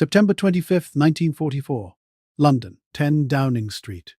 September 25th, 1944. London, 10 Downing Street.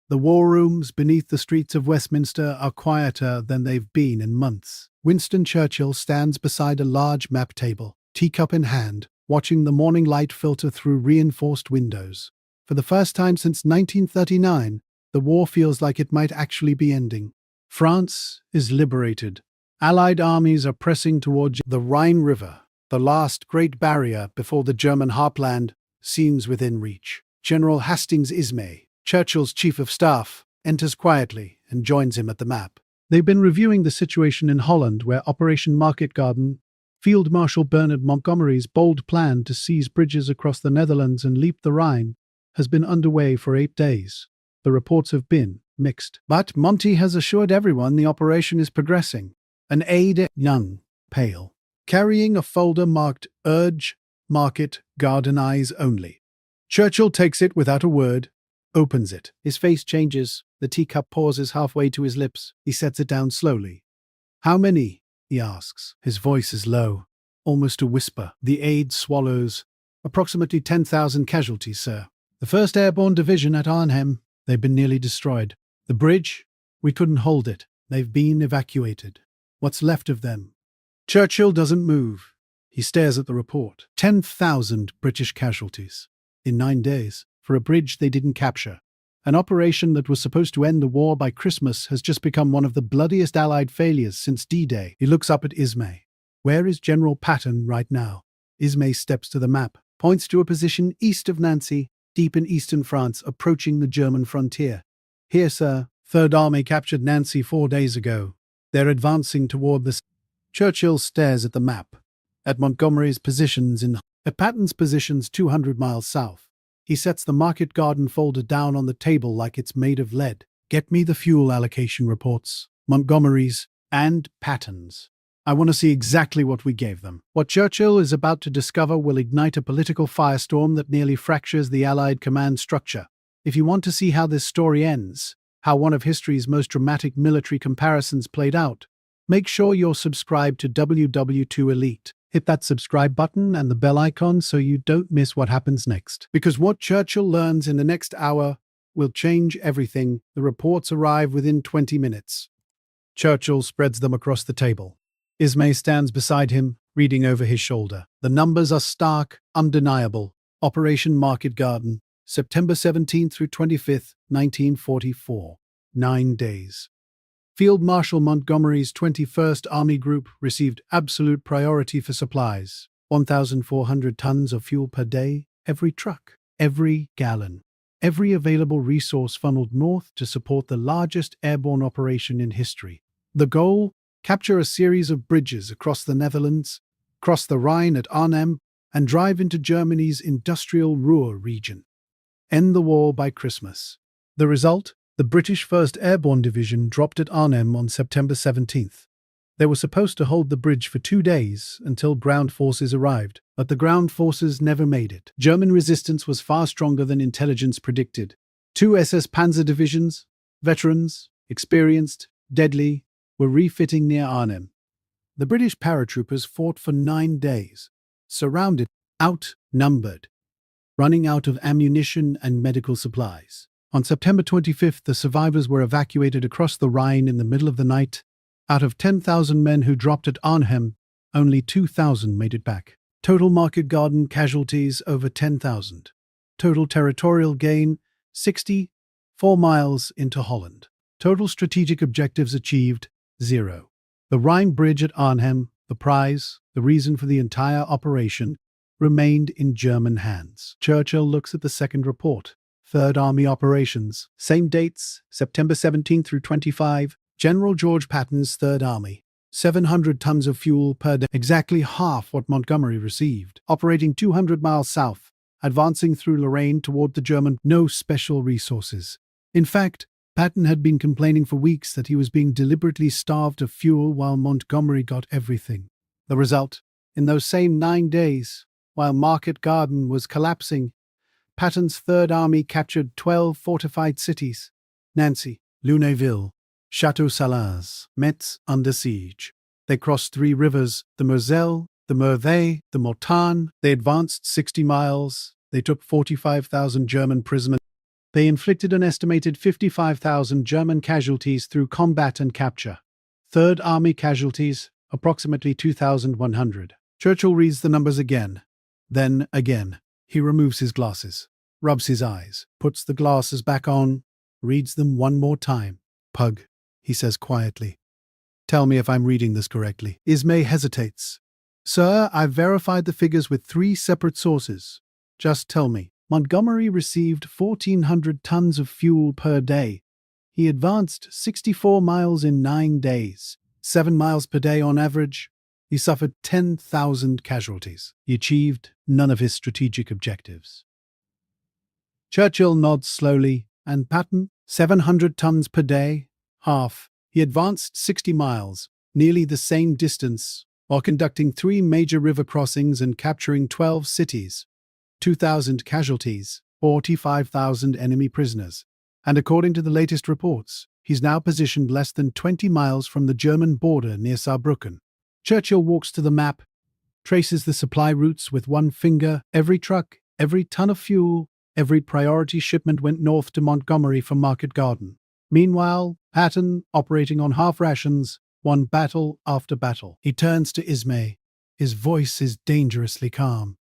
The war rooms beneath the streets of Westminster are quieter than they've been in months. Winston Churchill stands beside a large map table, teacup in hand, watching the morning light filter through reinforced windows. For the first time since 1939, the war feels like it might actually be ending. France is liberated. Allied armies are pressing towards the Rhine River, the last great barrier before the German heartland seems within reach. General Hastings Ismay, Churchill's chief of staff, enters quietly and joins him at the map. They've been reviewing the situation in Holland, where Operation Market Garden, Field Marshal Bernard Montgomery's bold plan to seize bridges across the Netherlands and leap the Rhine, has been underway for 8 days. The reports have been mixed. But Monty has assured everyone the operation is progressing. An aide, young, pale, carrying a folder marked Urge, Market, Garden Eyes Only. Churchill takes it without a word, opens it. His face changes. The teacup pauses halfway to his lips. He sets it down slowly. "How many?" he asks. His voice is low, almost a whisper. The aide swallows. "Approximately 10,000 casualties, sir. The 1st Airborne Division at Arnhem. They've been nearly destroyed. The bridge? We couldn't hold it. They've been evacuated. What's left of them?" Churchill doesn't move. He stares at the report. 10,000 British casualties. In 9 days, for a bridge they didn't capture. An operation that was supposed to end the war by Christmas has just become one of the bloodiest Allied failures since D-Day. He looks up at Ismay. "Where is General Patton right now?" Ismay steps to the map, points to a position east of Nancy, deep in eastern France, approaching the German frontier. "Here, sir. 3rd Army captured Nancy 4 days ago. They're advancing toward the..." Churchill stares at the map, at Montgomery's positions at Patton's positions 200 miles south. He sets the Market Garden folder down on the table like it's made of lead. "Get me the fuel allocation reports, Montgomery's and Patton's. I want to see exactly what we gave them." What Churchill is about to discover will ignite a political firestorm that nearly fractures the Allied command structure. If you want to see how this story ends, how one of history's most dramatic military comparisons played out, make sure you're subscribed to WW2 Elite. Hit that subscribe button and the bell icon so you don't miss what happens next. Because what Churchill learns in the next hour will change everything. The reports arrive within 20 minutes. Churchill spreads them across the table. Ismay stands beside him, reading over his shoulder. The numbers are stark, undeniable. Operation Market Garden, September 17th through 25th, 1944. 9 days. Field Marshal Montgomery's 21st Army Group received absolute priority for supplies. 1,400 tons of fuel per day, every truck, every gallon. Every available resource funneled north to support the largest airborne operation in history. The goal? Capture a series of bridges across the Netherlands, cross the Rhine at Arnhem, and drive into Germany's industrial Ruhr region. End the war by Christmas. The result? The British 1st Airborne Division dropped at Arnhem on September 17th. They were supposed to hold the bridge for 2 days until ground forces arrived, but the ground forces never made it. German resistance was far stronger than intelligence predicted. 2 SS Panzer divisions, veterans, experienced, deadly, were refitting near Arnhem. The British paratroopers fought for 9 days, surrounded, outnumbered, running out of ammunition and medical supplies. On September 25th, the survivors were evacuated across the Rhine in the middle of the night. Out of 10,000 men who dropped at Arnhem, only 2,000 made it back. Total Market Garden casualties over 10,000. Total territorial gain 64 miles into Holland. Total strategic objectives achieved 0. The Rhine Bridge at Arnhem, the prize, the reason for the entire operation, remained in German hands. Churchill looks at the second report. 3rd Army Operations. Same dates, September 17 through 25. General George Patton's 3rd Army. 700 tons of fuel per day, exactly half what Montgomery received. Operating 200 miles south, advancing through Lorraine toward the German. No special resources. In fact, Patton had been complaining for weeks that he was being deliberately starved of fuel while Montgomery got everything. The result? In those same 9 days, while Market Garden was collapsing, Patton's 3rd Army captured 12 fortified cities: Nancy, Lunéville, Château Salins, Metz under siege. They crossed 3 rivers, the Moselle, the Merve, the Mortain. They advanced 60 miles. They took 45,000 German prisoners. They inflicted an estimated 55,000 German casualties through combat and capture. Third Army casualties, approximately 2,100. Churchill reads the numbers again. Then again. He removes his glasses, rubs his eyes, puts the glasses back on, reads them one more time. Pug, he says quietly. Tell me if I'm reading this correctly. Ismay hesitates. Sir, I've verified the figures with 3 separate sources. Just tell me. Montgomery received 1,400 tons of fuel per day. He advanced 64 miles in 9 days, 7 miles per day on average. He suffered 10,000 casualties. He achieved none of his strategic objectives. Churchill nods slowly, and Patton, 700 tons per day, half. He advanced 60 miles, nearly the same distance, while conducting 3 major river crossings and capturing 12 cities. 2,000 casualties, 45,000 enemy prisoners. And according to the latest reports, he's now positioned less than 20 miles from the German border near Saarbrücken. Churchill walks to the map, traces the supply routes with one finger. Every truck, every ton of fuel, every priority shipment went north to Montgomery from Market Garden. Meanwhile, Patton, operating on half rations, won battle after battle. He turns to Ismay. His voice is dangerously calm.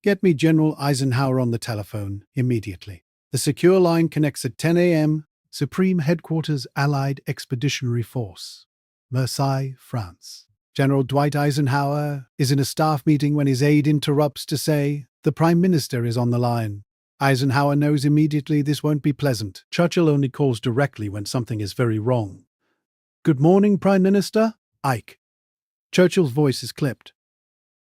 Get me General Eisenhower on the telephone immediately. The secure line connects at 10 a.m. Supreme Headquarters Allied Expeditionary Force, Marseille, France. General Dwight Eisenhower is in a staff meeting when his aide interrupts to say, "The Prime Minister is on the line." Eisenhower knows immediately this won't be pleasant. Churchill only calls directly when something is very wrong. "Good morning, Prime Minister." Ike. Churchill's voice is clipped.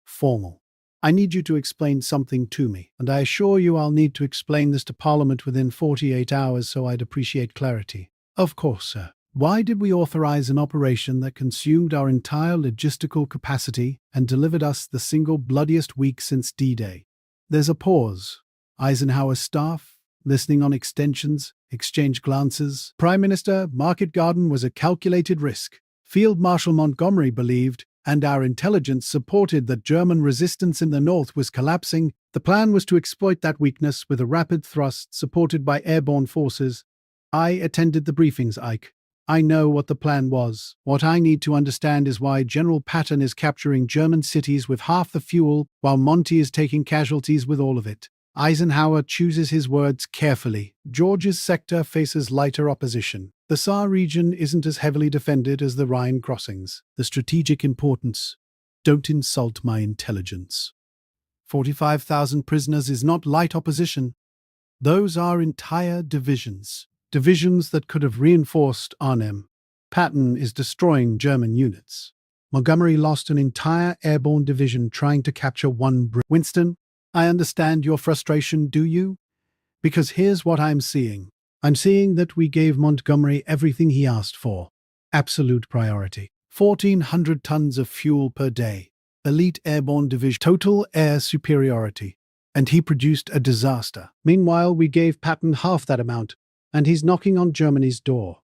Formal. "I need you to explain something to me, and I assure you I'll need to explain this to Parliament within 48 hours, so I'd appreciate clarity." "Of course, sir. Why did we authorize an operation that consumed our entire logistical capacity and delivered us the single bloodiest week since D-Day?" There's a pause. Eisenhower's staff, listening on extensions, exchange glances. "Prime Minister, Market Garden was a calculated risk. Field Marshal Montgomery believed, and our intelligence supported, that German resistance in the north was collapsing. The plan was to exploit that weakness with a rapid thrust supported by airborne forces. I attended the briefings, Ike. I know what the plan was. What I need to understand is why General Patton is capturing German cities with half the fuel, while Monty is taking casualties with all of it." Eisenhower chooses his words carefully. George's sector faces lighter opposition. The Saar region isn't as heavily defended as the Rhine crossings. The strategic importance. Don't insult my intelligence. 45,000 prisoners is not light opposition. Those are entire divisions. Divisions that could have reinforced Arnhem. Patton is destroying German units. Montgomery lost an entire airborne division trying to capture one bridge. Winston, I understand your frustration, do you? Because here's what I'm seeing. I'm seeing that we gave Montgomery everything he asked for. Absolute priority. 1,400 tons of fuel per day. Elite airborne division. Total air superiority. And he produced a disaster. Meanwhile, we gave Patton half that amount, and he's knocking on Germany's door.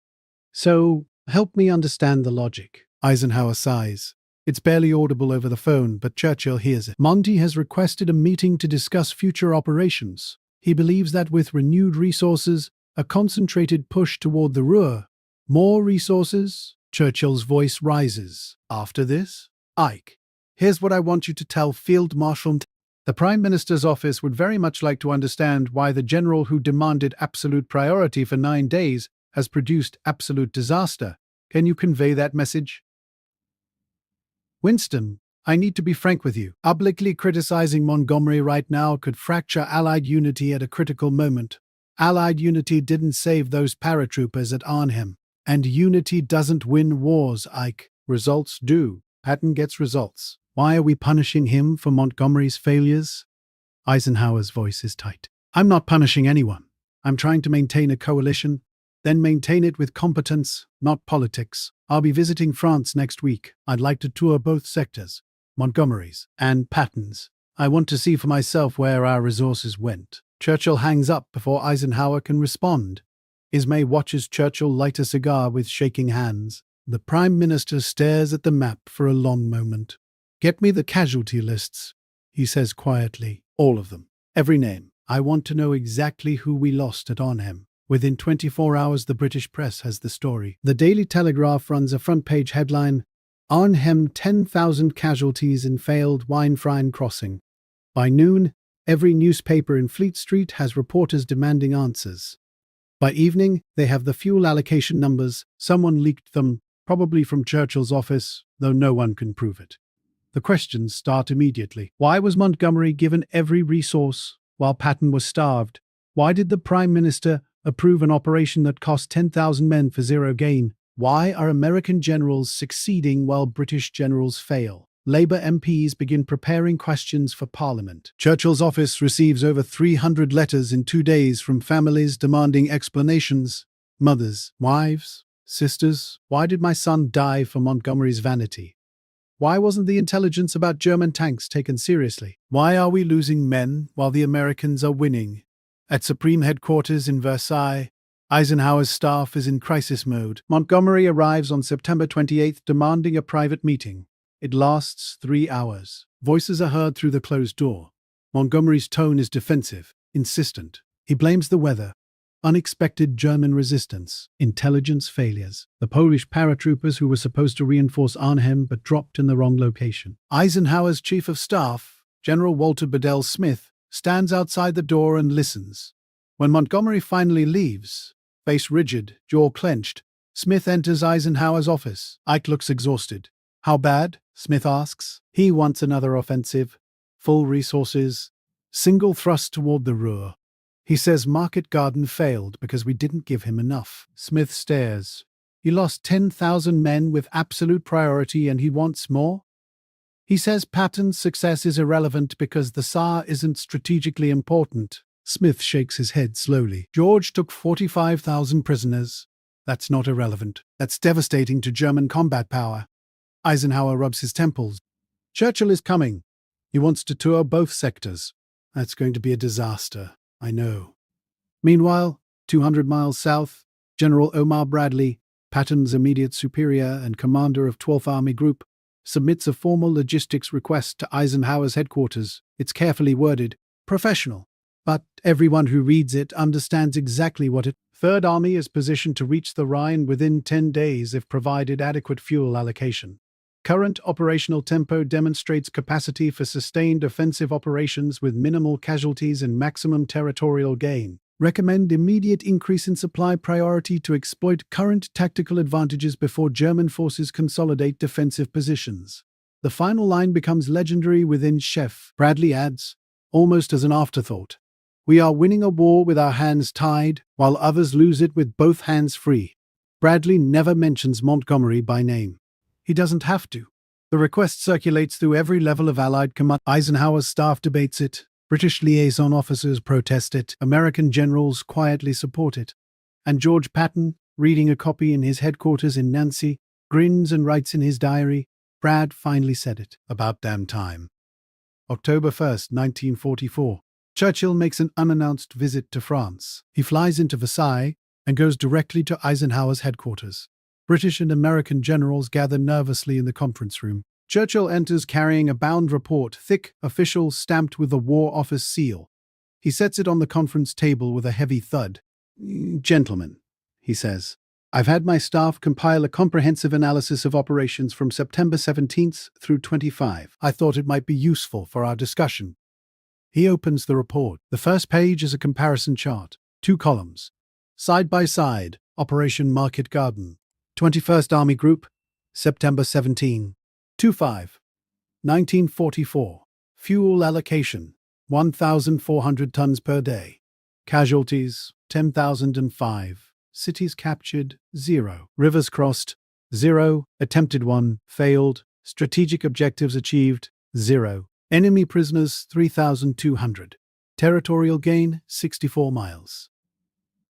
So, help me understand the logic. Eisenhower sighs. It's barely audible over the phone, but Churchill hears it. Monty has requested a meeting to discuss future operations. He believes that with renewed resources, a concentrated push toward the Ruhr. More resources? Churchill's voice rises. After this? Ike, here's what I want you to tell Field Marshal. The Prime Minister's office would very much like to understand why the general who demanded absolute priority for 9 days has produced absolute disaster. Can you convey that message? Winston, I need to be frank with you. Publicly criticizing Montgomery right now could fracture Allied unity at a critical moment. Allied unity didn't save those paratroopers at Arnhem. And unity doesn't win wars, Ike. Results do. Patton gets results. Why are we punishing him for Montgomery's failures? Eisenhower's voice is tight. I'm not punishing anyone. I'm trying to maintain a coalition, then maintain it with competence, not politics. I'll be visiting France next week. I'd like to tour both sectors, Montgomery's and Patton's. I want to see for myself where our resources went. Churchill hangs up before Eisenhower can respond. Ismay watches Churchill light a cigar with shaking hands. The Prime Minister stares at the map for a long moment. Get me the casualty lists, he says quietly. All of them. Every name. I want to know exactly who we lost at Arnhem. Within 24 hours, the British press has the story. The Daily Telegraph runs a front-page headline, Arnhem 10,000 casualties in failed Winefrine crossing. By noon, every newspaper in Fleet Street has reporters demanding answers. By evening, they have the fuel allocation numbers. Someone leaked them, probably from Churchill's office, though no one can prove it. The questions start immediately. Why was Montgomery given every resource while Patton was starved? Why did the Prime Minister approve an operation that cost 10,000 men for zero gain? Why are American generals succeeding while British generals fail? Labour MPs begin preparing questions for Parliament. Churchill's office receives over 300 letters in 2 days from families demanding explanations. Mothers, wives, sisters, why did my son die for Montgomery's vanity? Why wasn't the intelligence about German tanks taken seriously? Why are we losing men while the Americans are winning? At Supreme Headquarters in Versailles, Eisenhower's staff is in crisis mode. Montgomery arrives on September 28th demanding a private meeting. It lasts 3 hours. Voices are heard through the closed door. Montgomery's tone is defensive, insistent. He blames the weather, unexpected German resistance, intelligence failures, the Polish paratroopers who were supposed to reinforce Arnhem but dropped in the wrong location. Eisenhower's chief of staff, General Walter Bedell Smith, stands outside the door and listens. When Montgomery finally leaves, face rigid, jaw clenched, Smith enters Eisenhower's office. Ike looks exhausted. How bad? Smith asks. He wants another offensive, full resources, single thrust toward the Ruhr. He says Market Garden failed because we didn't give him enough. Smith stares. He lost 10,000 men with absolute priority and he wants more? He says Patton's success is irrelevant because the Saar isn't strategically important. Smith shakes his head slowly. George took 45,000 prisoners. That's not irrelevant. That's devastating to German combat power. Eisenhower rubs his temples. Churchill is coming. He wants to tour both sectors. That's going to be a disaster, I know. Meanwhile, 200 miles south, General Omar Bradley, Patton's immediate superior and commander of 12th Army Group, submits a formal logistics request to Eisenhower's headquarters. It's carefully worded, professional. But everyone who reads it understands exactly what it. Third Army is positioned to reach the Rhine within 10 days if provided adequate fuel allocation. Current operational tempo demonstrates capacity for sustained offensive operations with minimal casualties and maximum territorial gain. Recommend immediate increase in supply priority to exploit current tactical advantages before German forces consolidate defensive positions. The final line becomes legendary within Chef. Bradley adds, almost as an afterthought, we are winning a war with our hands tied, while others lose it with both hands free. Bradley never mentions Montgomery by name. He doesn't have to. The request circulates through every level of Allied command. Eisenhower's staff debates it. British liaison officers protest it. American generals quietly support it. And George Patton, reading a copy in his headquarters in Nancy, grins and writes in his diary, Brad finally said it. About damn time. October 1st, 1944. Churchill makes an unannounced visit to France. He flies into Versailles and goes directly to Eisenhower's headquarters. British and American generals gather nervously in the conference room. Churchill enters carrying a bound report, thick, official, stamped with the War Office seal. He sets it on the conference table with a heavy thud. Gentlemen, he says, I've had my staff compile a comprehensive analysis of operations from September 17th through 25. I thought it might be useful for our discussion. He opens the report. The first page is a comparison chart. 2 columns. Side by side, Operation Market Garden. 21st Army Group, September 17. 25. 1944. Fuel allocation, 1,400 tons per day. Casualties, 10,005. Cities captured, 0. Rivers crossed, 0. Attempted 1, failed. Strategic objectives achieved, 0. Enemy prisoners, 3,200. Territorial gain, 64 miles.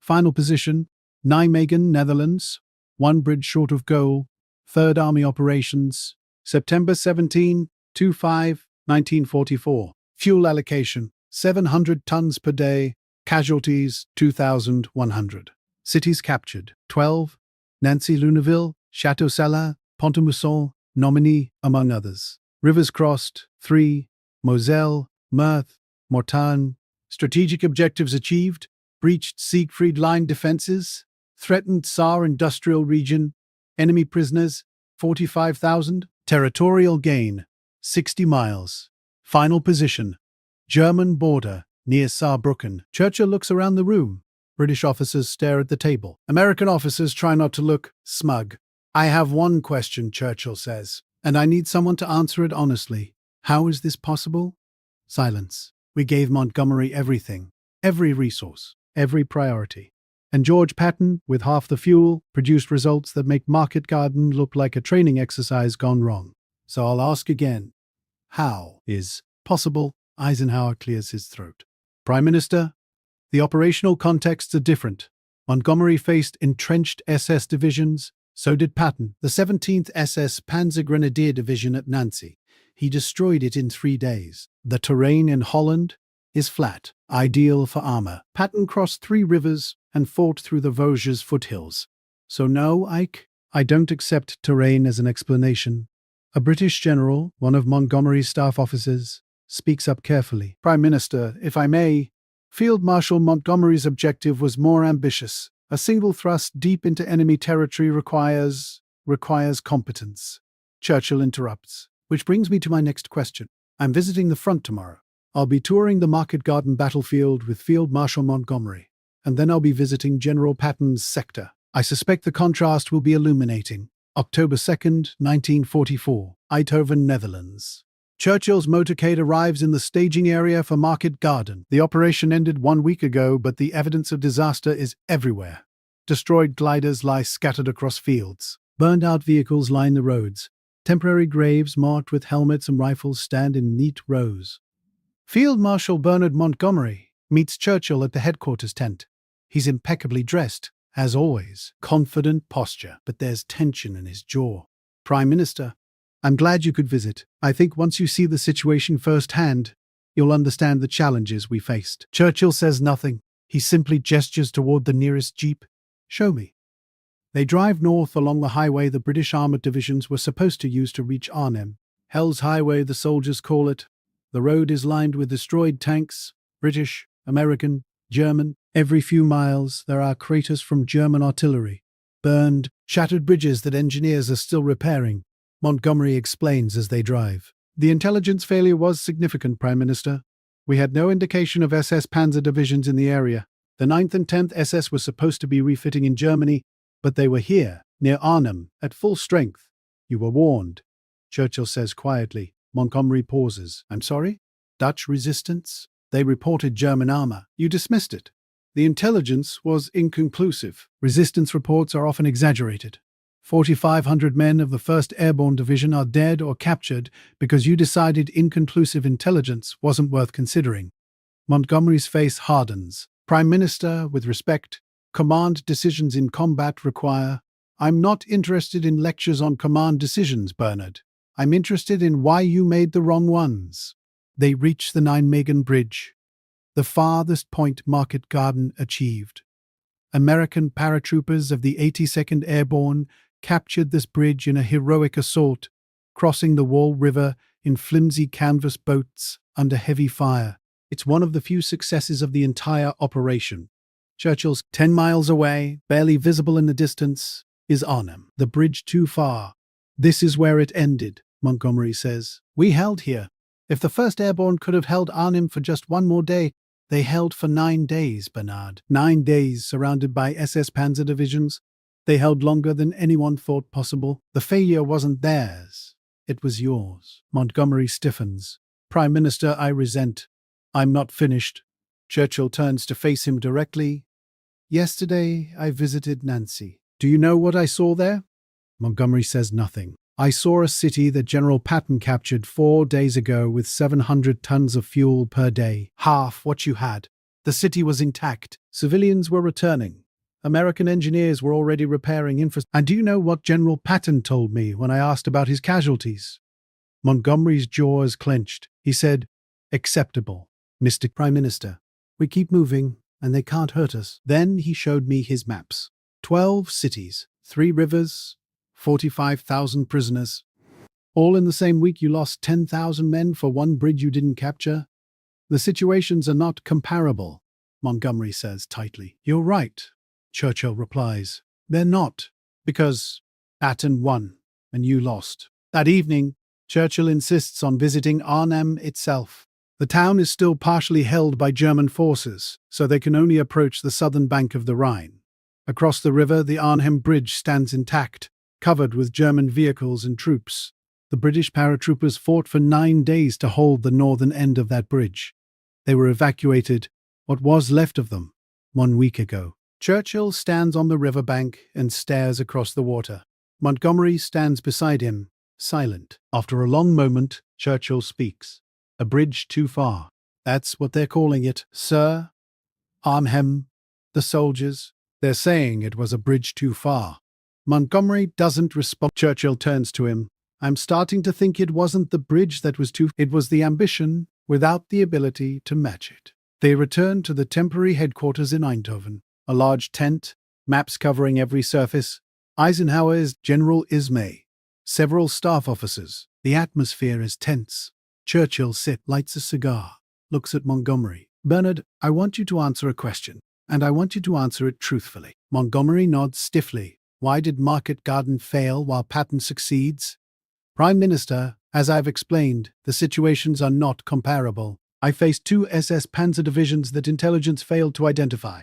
Final position, Nijmegen, Netherlands. 1 bridge short of goal. 3rd Army Operations. September 17, 25, 1944. Fuel allocation, 700 tons per day. Casualties, 2,100. Cities captured, 12. Nancy, Luneville, Château-Salins, Pont-à-Mousson, Nomeny, among others. Rivers crossed, 3. Moselle, Meurthe, Mortagne. Strategic objectives achieved, breached Siegfried Line defenses, threatened Saar industrial region, enemy prisoners, 45,000. Territorial gain, 60 miles. Final position, German border, near Saarbrücken. Churchill looks around the room. British officers stare at the table. American officers try not to look smug. I have one question, Churchill says, and I need someone to answer it honestly. How is this possible? Silence. We gave Montgomery everything, every resource, every priority. And George Patton, with half the fuel, produced results that make Market Garden look like a training exercise gone wrong. So I'll ask again. How is possible? Eisenhower clears his throat. Prime Minister, the operational contexts are different. Montgomery faced entrenched SS divisions, so did Patton. The 17th SS Panzer Grenadier Division at Nancy. He destroyed it in 3 days. The terrain in Holland is flat, ideal for armor. Patton crossed 3 rivers and fought through the Vosges foothills. So no, Ike, I don't accept terrain as an explanation. A British general, one of Montgomery's staff officers, speaks up carefully. Prime Minister, if I may, Field Marshal Montgomery's objective was more ambitious. A single thrust deep into enemy territory requires competence. Churchill interrupts. Which brings me to my next question. I'm visiting the front tomorrow. I'll be touring the Market Garden battlefield with Field Marshal Montgomery, and then I'll be visiting General Patton's sector. I suspect the contrast will be illuminating. October 2nd, 1944, Eindhoven, Netherlands. Churchill's motorcade arrives in the staging area for Market Garden. The operation ended 1 week ago, but the evidence of disaster is everywhere. Destroyed gliders lie scattered across fields. Burned-out vehicles line the roads. Temporary graves marked with helmets and rifles stand in neat rows. Field Marshal Bernard Montgomery meets Churchill at the headquarters tent. He's impeccably dressed, as always, confident posture, but there's tension in his jaw. Prime Minister, I'm glad you could visit. I think once you see the situation firsthand, you'll understand the challenges we faced. Churchill says nothing. He simply gestures toward the nearest jeep. Show me. They drive north along the highway the British armoured divisions were supposed to use to reach Arnhem. Hell's Highway, the soldiers call it. The road is lined with destroyed tanks, British, American, German. Every few miles, there are craters from German artillery. Burned, shattered bridges that engineers are still repairing. Montgomery explains as they drive. The intelligence failure was significant, Prime Minister. We had no indication of SS Panzer divisions in the area. The 9th and 10th SS were supposed to be refitting in Germany, but they were here, near Arnhem, at full strength. You were warned. Churchill says quietly. Montgomery pauses. I'm sorry? Dutch resistance? They reported German armor. You dismissed it. The intelligence was inconclusive. Resistance reports are often exaggerated. 4,500 men of the 1st Airborne Division are dead or captured because you decided inconclusive intelligence wasn't worth considering. Montgomery's face hardens. Prime Minister, with respect, command decisions in combat require. I'm not interested in lectures on command decisions, Bernard. I'm interested in why you made the wrong ones. They reach the Nijmegen Bridge, the farthest point Market Garden achieved. American paratroopers of the 82nd Airborne captured this bridge in a heroic assault, crossing the Wall River in flimsy canvas boats under heavy fire. It's one of the few successes of the entire operation. Churchill's 10 miles away, barely visible in the distance, is Arnhem. The bridge too far. This is where it ended, Montgomery says. We held here. If the 1st Airborne could have held Arnhem for just one more day, they held for 9 days, Bernard. 9 days surrounded by SS Panzer divisions. They held longer than anyone thought possible. The failure wasn't theirs. It was yours. Montgomery stiffens. Prime Minister, I resent. I'm not finished. Churchill turns to face him directly. Yesterday, I visited Nancy. Do you know what I saw there? Montgomery says nothing. I saw a city that General Patton captured 4 days ago with 700 tons of fuel per day. Half what you had. The city was intact. Civilians were returning. American engineers were already repairing infrastructure. And do you know what General Patton told me when I asked about his casualties? Montgomery's jaws clenched. He said, acceptable, Mr. Prime Minister. We keep moving, and they can't hurt us. Then he showed me his maps. 12 cities, 3 rivers, 45,000 prisoners. All in the same week you lost 10,000 men for one bridge you didn't capture? The situations are not comparable, Montgomery says tightly. You're right, Churchill replies. They're not, because Patton won and you lost. That evening, Churchill insists on visiting Arnhem itself. The town is still partially held by German forces, so they can only approach the southern bank of the Rhine. Across the river, the Arnhem Bridge stands intact, covered with German vehicles and troops. The British paratroopers fought for 9 days to hold the northern end of that bridge. They were evacuated, what was left of them, 1 week ago. Churchill stands on the riverbank and stares across the water. Montgomery stands beside him, silent. After a long moment, Churchill speaks. A bridge too far. That's what they're calling it, sir. Arnhem, the soldiers, they're saying it was a bridge too far. Montgomery doesn't respond. Churchill turns to him. I'm starting to think it wasn't the bridge that was too. It was the ambition without the ability to match it. They return to the temporary headquarters in Eindhoven. A large tent, maps covering every surface. Eisenhower is General Ismay. Several staff officers. The atmosphere is tense. Churchill lights a cigar, looks at Montgomery. Bernard, I want you to answer a question, and I want you to answer it truthfully. Montgomery nods stiffly. Why did Market Garden fail while Patton succeeds? Prime Minister, as I've explained, the situations are not comparable. I faced 2 SS Panzer divisions that intelligence failed to identify.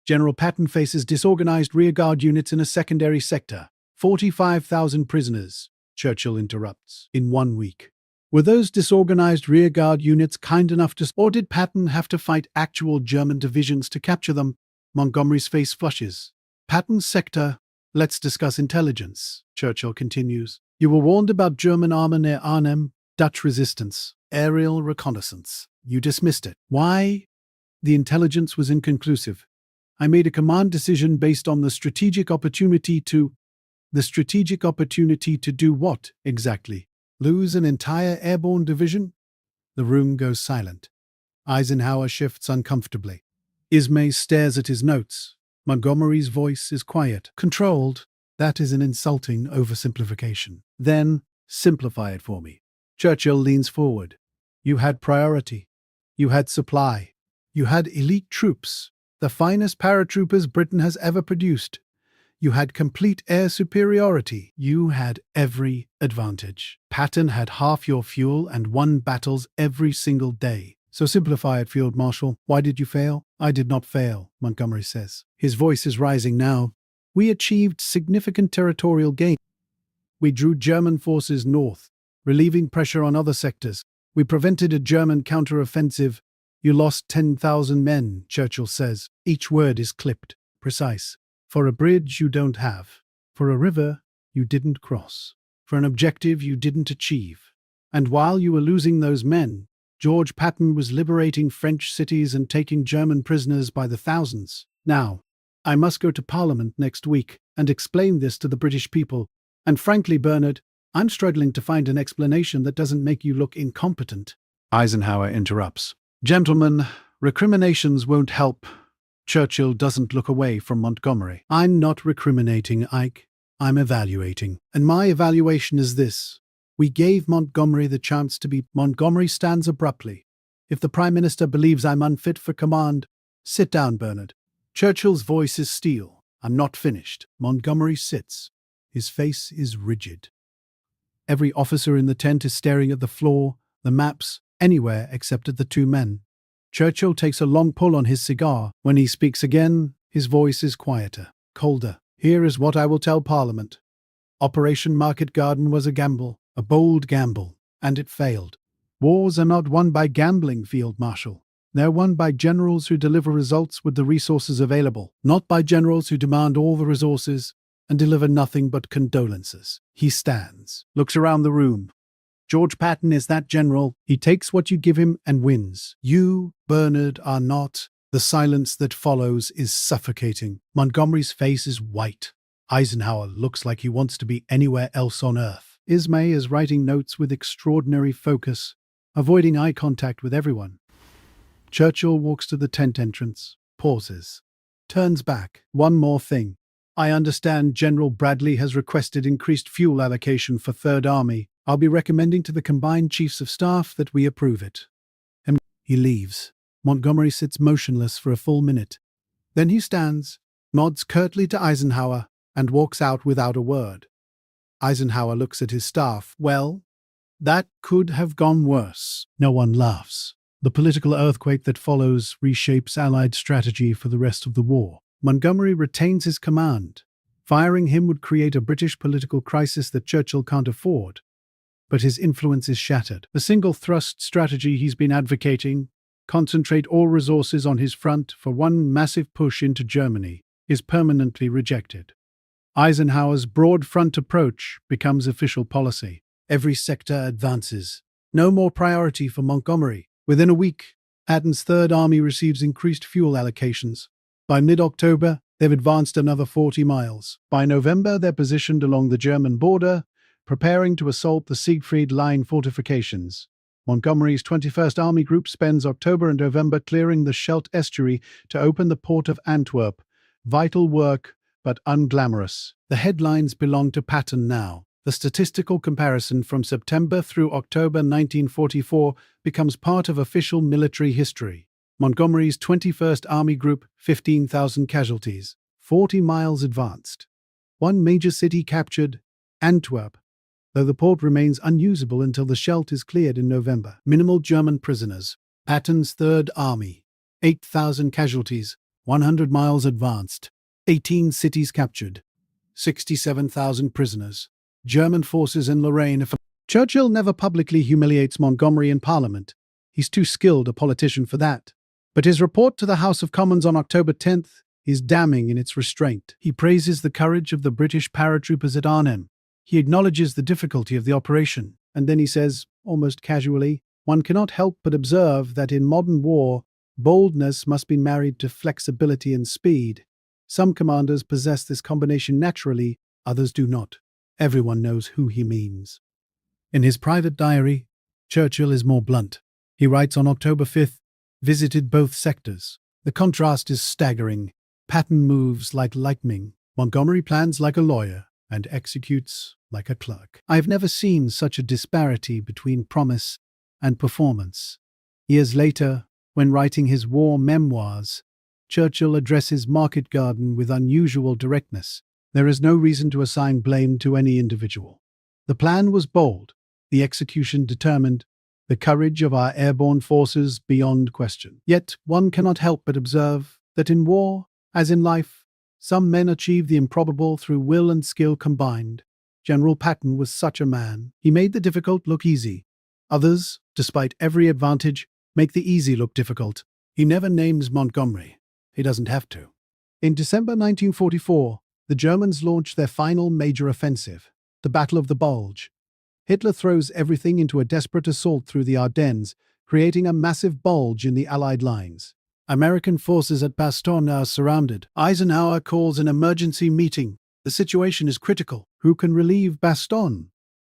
General Patton faces disorganized rearguard units in a secondary sector. 45,000 prisoners, Churchill interrupts, in 1 week. Were those disorganized rearguard units kind enough to, or did Patton have to fight actual German divisions to capture them? Montgomery's face flushes. Patton's sector. Let's discuss intelligence, Churchill continues. You were warned about German armor near Arnhem, Dutch resistance, aerial reconnaissance. You dismissed it. Why? The intelligence was inconclusive. I made a command decision based on the strategic opportunity to... The strategic opportunity to do what, exactly? Lose an entire airborne division? The room goes silent. Eisenhower shifts uncomfortably. Ismay stares at his notes. Montgomery's voice is quiet, controlled. That is an insulting oversimplification. Then, simplify it for me. Churchill leans forward. You had priority. You had supply. You had elite troops, the finest paratroopers Britain has ever produced. You had complete air superiority. You had every advantage. Patton had half your fuel and won battles every single day. So simplify it, Field Marshal. Why did you fail? I did not fail, Montgomery says. His voice is rising now. We achieved significant territorial gain. We drew German forces north, relieving pressure on other sectors. We prevented a German counter-offensive. You lost 10,000 men, Churchill says. Each word is clipped, precise. For a bridge you don't have. For a river you didn't cross. For an objective you didn't achieve. And while you were losing those men, George Patton was liberating French cities and taking German prisoners by the thousands. Now, I must go to Parliament next week and explain this to the British people. And frankly, Bernard, I'm struggling to find an explanation that doesn't make you look incompetent. Eisenhower interrupts. Gentlemen, recriminations won't help. Churchill doesn't look away from Montgomery. I'm not recriminating, Ike. I'm evaluating. And my evaluation is this. We gave Montgomery the chance to be... Montgomery stands abruptly. If the Prime Minister believes I'm unfit for command, sit down, Bernard. Churchill's voice is steel. I'm not finished. Montgomery sits. His face is rigid. Every officer in the tent is staring at the floor, the maps, anywhere except at the 2 men. Churchill takes a long pull on his cigar. When he speaks again, his voice is quieter, colder. Here is what I will tell Parliament. Operation Market Garden was a gamble, a bold gamble, and it failed. Wars are not won by gambling, Field Marshal. They're won by generals who deliver results with the resources available, not by generals who demand all the resources and deliver nothing but condolences. He stands, looks around the room. George Patton is that general. He takes what you give him and wins. You, Bernard, are not. The silence that follows is suffocating. Montgomery's face is white. Eisenhower looks like he wants to be anywhere else on Earth. Ismay is writing notes with extraordinary focus, avoiding eye contact with everyone. Churchill walks to the tent entrance, pauses, turns back. One more thing. I understand General Bradley has requested increased fuel allocation for Third Army. I'll be recommending to the combined chiefs of staff that we approve it." And he leaves. Montgomery sits motionless for a full minute. Then he stands, nods curtly to Eisenhower, and walks out without a word. Eisenhower looks at his staff. "Well, that could have gone worse." No one laughs. The political earthquake that follows reshapes Allied strategy for the rest of the war. Montgomery retains his command. Firing him would create a British political crisis that Churchill can't afford. But his influence is shattered. The single-thrust strategy he's been advocating, concentrate all resources on his front for one massive push into Germany, is permanently rejected. Eisenhower's broad front approach becomes official policy. Every sector advances. No more priority for Montgomery. Within a week, Patton's Third Army receives increased fuel allocations. By mid-October, they've advanced another 40 miles. By November, they're positioned along the German border, preparing to assault the Siegfried Line fortifications. Montgomery's 21st Army Group spends October and November clearing the Scheldt estuary to open the port of Antwerp. Vital work, but unglamorous. The headlines belong to Patton now. The statistical comparison from September through October 1944 becomes part of official military history. Montgomery's 21st Army Group, 15,000 casualties, 40 miles advanced. One major city captured, Antwerp, though the port remains unusable until the Scheldt is cleared in November. Minimal German prisoners. Patton's Third Army, 8,000 casualties, 100 miles advanced. 18 cities captured, 67,000 prisoners. German forces in Lorraine. Churchill never publicly humiliates Montgomery in Parliament. He's too skilled a politician for that. But his report to the House of Commons on October 10th is damning in its restraint. He praises the courage of the British paratroopers at Arnhem. He acknowledges the difficulty of the operation, and then he says, almost casually, "One cannot help but observe that in modern war, boldness must be married to flexibility and speed. Some commanders possess this combination naturally, others do not." Everyone knows who he means. In his private diary, Churchill is more blunt. He writes on October 5th, "Visited both sectors. The contrast is staggering. Patton moves like lightning. Montgomery plans like a lawyer and executes like a clerk. I have never seen such a disparity between promise and performance." Years later, when writing his war memoirs, Churchill addresses Market Garden with unusual directness. There is no reason to assign blame to any individual. The plan was bold, the execution determined, the courage of our airborne forces beyond question. Yet one cannot help but observe that in war, as in life, some men achieve the improbable through will and skill combined. General Patton was such a man. He made the difficult look easy. Others, despite every advantage, make the easy look difficult. He never names Montgomery. He doesn't have to. In December 1944, the Germans launch their final major offensive, the Battle of the Bulge. Hitler throws everything into a desperate assault through the Ardennes, creating a massive bulge in the Allied lines. American forces at Bastogne are surrounded. Eisenhower calls an emergency meeting. The situation is critical. Who can relieve Bastogne?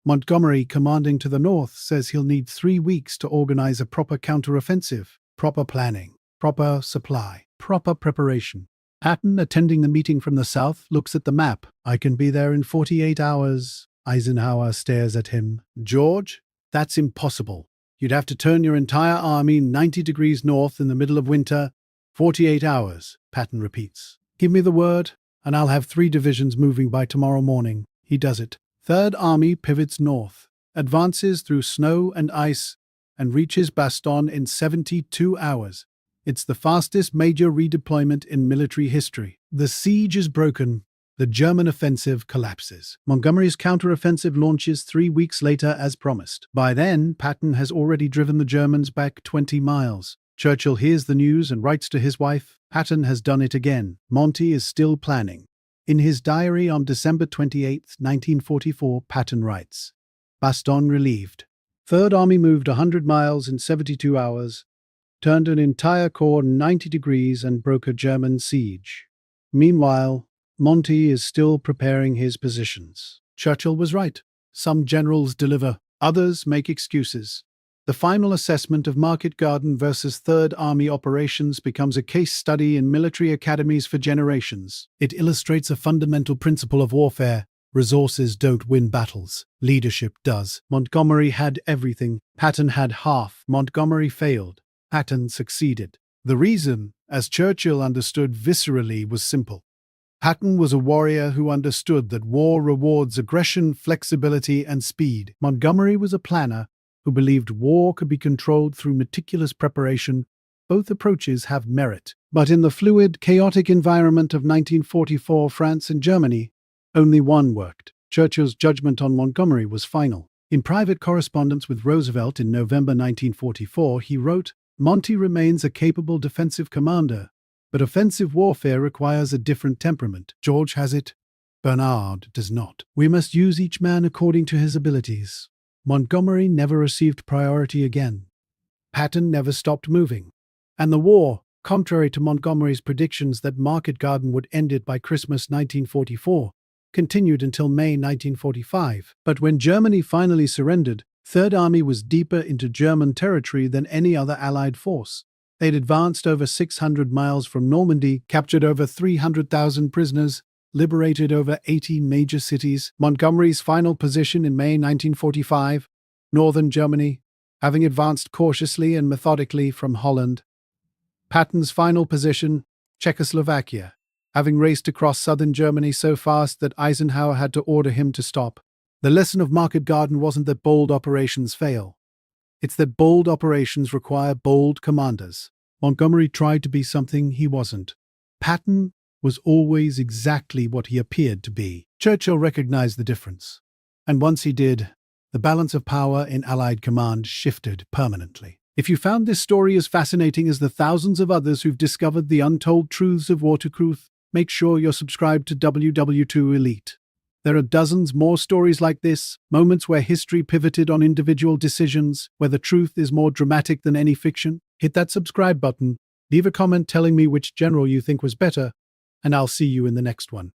Montgomery, commanding to the north, says he'll need 3 weeks to organize a proper counteroffensive. Proper planning, proper supply, proper preparation. Patton, attending the meeting from the south, looks at the map. "I can be there in 48 hours. Eisenhower stares at him. "George, that's impossible. You'd have to turn your entire army 90 degrees north in the middle of winter. 48 hours, Patton repeats. "Give me the word, and I'll have 3 divisions moving by tomorrow morning." He does it. Third Army pivots north, advances through snow and ice, and reaches Bastogne in 72 hours. It's the fastest major redeployment in military history. The siege is broken. The German offensive collapses. Montgomery's counteroffensive launches 3 weeks later as promised. By then, Patton has already driven the Germans back 20 miles. Churchill hears the news and writes to his wife, "Patton has done it again. Monty is still planning." In his diary on December 28, 1944, Patton writes, "Bastogne relieved. Third Army moved 100 miles in 72 hours, turned an entire corps 90 degrees and broke a German siege. Meanwhile, Monty is still preparing his positions." Churchill was right. Some generals deliver, others make excuses. The final assessment of Market Garden versus Third Army operations becomes a case study in military academies for generations. It illustrates a fundamental principle of warfare. Resources don't win battles. Leadership does. Montgomery had everything. Patton had half. Montgomery failed. Patton succeeded. The reason, as Churchill understood viscerally, was simple. Patton was a warrior who understood that war rewards aggression, flexibility, and speed. Montgomery was a planner who believed war could be controlled through meticulous preparation. Both approaches have merit. But in the fluid, chaotic environment of 1944 France and Germany, only one worked. Churchill's judgment on Montgomery was final. In private correspondence with Roosevelt in November 1944, he wrote, "Monty remains a capable defensive commander, but offensive warfare requires a different temperament. George has it. Bernard does not. We must use each man according to his abilities." Montgomery never received priority again. Patton never stopped moving. And the war, contrary to Montgomery's predictions that Market Garden would end it by Christmas 1944, continued until May 1945. But when Germany finally surrendered, Third Army was deeper into German territory than any other Allied force. They'd advanced over 600 miles from Normandy, captured over 300,000 prisoners, liberated over 80 major cities. Montgomery's final position in May 1945, northern Germany, having advanced cautiously and methodically from Holland. Patton's final position, Czechoslovakia, having raced across southern Germany so fast that Eisenhower had to order him to stop. The lesson of Market Garden wasn't that bold operations fail. It's that bold operations require bold commanders. Montgomery tried to be something he wasn't. Patton was always exactly what he appeared to be. Churchill recognized the difference. And once he did, the balance of power in Allied command shifted permanently. If you found this story as fascinating as the thousands of others who've discovered the untold truths of Watercruth, make sure you're subscribed to WW2 Elite. There are dozens more stories like this, moments where history pivoted on individual decisions, where the truth is more dramatic than any fiction. Hit that subscribe button, leave a comment telling me which general you think was better, and I'll see you in the next one.